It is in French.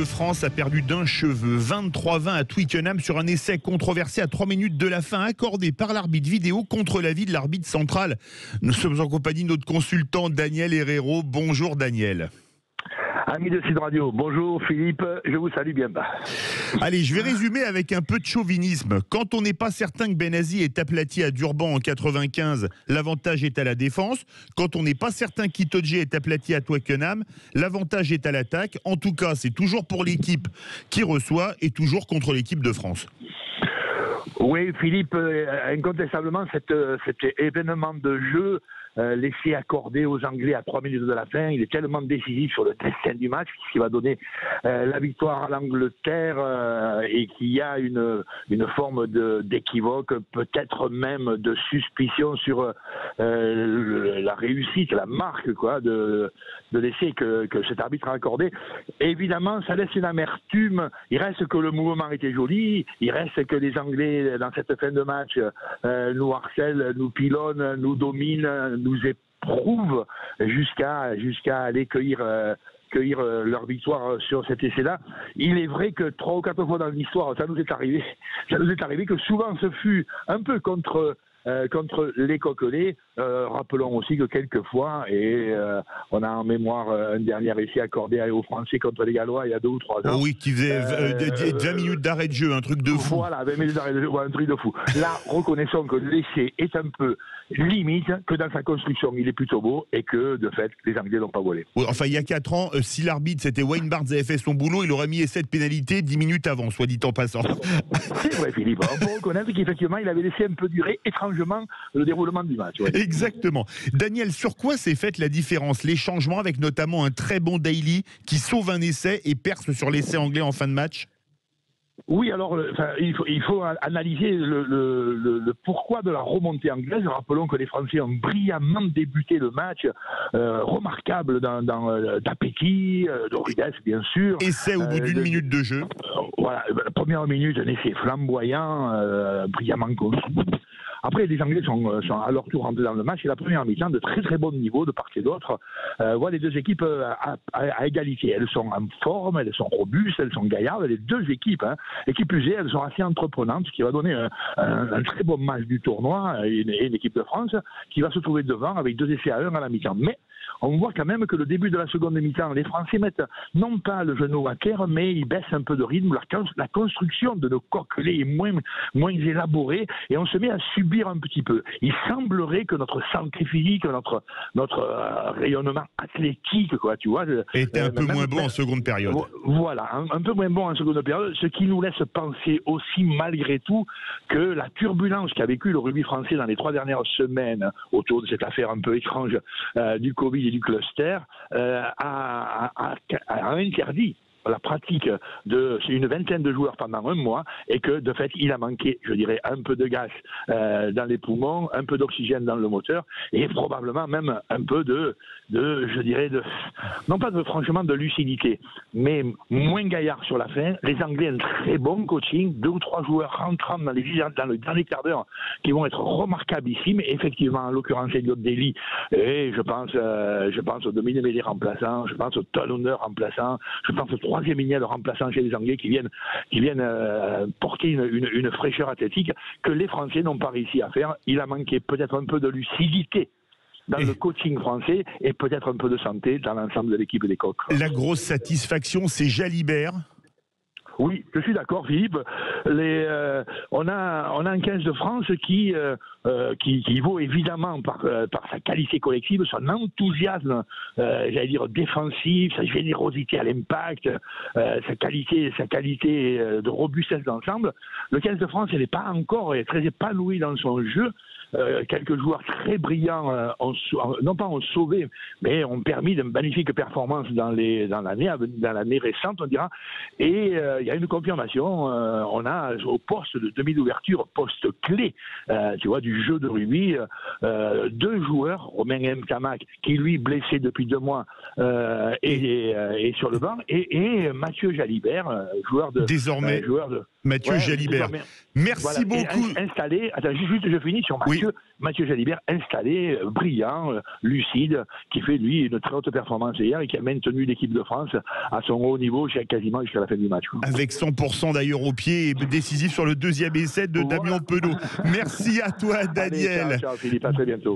de France a perdu d'un cheveu, 23-20 à Twickenham sur un essai controversé à 3 minutes de la fin accordé par l'arbitre vidéo contre l'avis de l'arbitre central. Nous sommes en compagnie de notre consultant Daniel Herrero. Bonjour Daniel. Amis de Sud Radio, bonjour Philippe, je vous salue bien bas. Allez, je vais résumer avec un peu de chauvinisme. Quand on n'est pas certain que Benazi est aplati à Durban en 95, l'avantage est à la défense. Quand on n'est pas certain qu'Itoje est aplati à Twickenham, l'avantage est à l'attaque. En tout cas, c'est toujours pour l'équipe qui reçoit et toujours contre l'équipe de France. Oui Philippe, incontestablement cet événement de jeu laissé accordé aux Anglais à 3 minutes de la fin, il est tellement décisif sur le destin du match, qui va donner la victoire à l'Angleterre et qu'il y a une forme d'équivoque, peut-être même de suspicion sur la réussite, la marque de l'essai que cet arbitre a accordé. Évidemment, ça laisse une amertume. Il reste que le mouvement était joli, il reste que les Anglais, dans cette fin de match, nous harcèlent, nous pilonnent, nous dominent, nous éprouvent jusqu'à aller cueillir leur victoire sur cet essai-là. Il est vrai que 3 ou 4 fois dans l'histoire, ça nous est arrivé que souvent ce fut un peu contre les coquelets. Rappelons aussi que quelquefois, et on a en mémoire un dernier essai accordé aux Français contre les Gallois il y a 2 ou 3 ans. Oh oui, qui faisait 20 minutes d'arrêt de jeu, un truc de fou. Voilà, 20 minutes d'arrêt de jeu, un truc de fou. Là, reconnaissons que l'essai est un peu limite, que dans sa construction, il est plutôt beau, et que, de fait, les Anglais n'ont pas volé. Oui, enfin, il y a 4 ans, si l'arbitre, c'était Wayne Barnes, avait fait son boulot, il aurait mis essai de pénalité 10 minutes avant, soit dit en passant. C'est vrai, Philippe. On peut reconnaître qu'effectivement, il avait laissé un peu durer, étrangement, le déroulement du match. Ouais. Exactement. Daniel, sur quoi s'est faite la différence? Les changements, avec notamment un très bon Daly qui sauve un essai et perce sur l'essai anglais en fin de match? Oui, alors il faut analyser le pourquoi de la remontée anglaise. Rappelons que les Français ont brillamment débuté le match, remarquable d'appétit, de rudesse bien sûr. Essai au bout d'une minute de jeu. Voilà, la première minute, un essai flamboyant, brillamment construit. Après, les Anglais sont à leur tour rentrés dans le match et la première mi-temps de très très bon niveau de part et d'autre. Voit les deux équipes à égalité. Elles sont en forme, elles sont robustes, elles sont gaillardes. Les deux équipes, et qui plus est, elles sont assez entreprenantes, ce qui va donner un très bon match du tournoi et l'équipe de France qui va se trouver devant avec 2 essais à 1 à la mi-temps. Mais on voit quand même que le début de la seconde mi-temps, les Français mettent non pas le genou à terre, mais ils baissent un peu de rythme. La construction de nos coquelets est moins élaborée et on se met à subir un petit peu. Il semblerait que notre santé physique, notre rayonnement athlétique, tu vois, était un peu moins bon en seconde période. Voilà, un peu moins bon en seconde période, ce qui nous laisse penser aussi malgré tout que la turbulence qu'a vécu le rugby français dans les 3 dernières semaines autour de cette affaire un peu étrange du Covid et du cluster a interdit la pratique de une vingtaine de joueurs pendant un mois et que de fait il a manqué, je dirais, un peu de gaz dans les poumons, un peu d'oxygène dans le moteur et probablement même un peu je dirais non pas franchement de lucidité, mais moins gaillard sur la fin. Les Anglais ont un très bon coaching, 2 ou 3 joueurs rentrant dans les derniers quarts d'heure qui vont être remarquablissimes. Effectivement, en l'occurrence Elliot Daly, et je pense au Dominique remplaçant, je pense au Talonner remplaçant, je pense au 3e ligne de remplaçant chez les Anglais qui viennent porter une fraîcheur athlétique que les Français n'ont pas réussi à faire. Il a manqué peut-être un peu de lucidité dans le coaching français et peut-être un peu de santé dans l'ensemble de l'équipe des Coqs. La grosse satisfaction, c'est Jalibert. Oui, je suis d'accord, Philippe. On a un 15 de France qui vaut évidemment par sa qualité collective, son enthousiasme, j'allais dire défensif, sa générosité à l'impact, sa qualité de robustesse d'ensemble. Le 15 de France, il n'est pas encore très épanoui dans son jeu. Quelques joueurs très brillants non pas ont sauvé, mais ont permis de magnifiques performances dans l'année récente, on dira. Et il y a une confirmation. On a au poste de demi d'ouverture, poste clé, tu vois, du jeu de rugby, 2 joueurs, Romain Mkamak, qui lui blessé depuis 2 mois est sur le banc, et Mathieu Jalibert, joueur de désormais. Mathieu Jalibert. Merci beaucoup. Installé. Attends, juste je finis sur Mathieu. Mathieu Jalibert installé, brillant, lucide, qui fait lui une très haute performance hier et qui a maintenu l'équipe de France à son haut niveau quasiment jusqu'à la fin du match. Avec 100% d'ailleurs au pied et décisif sur le deuxième essai de Damien Penaud. Merci à toi, Daniel. Allez, ciao, Philippe, à très bientôt.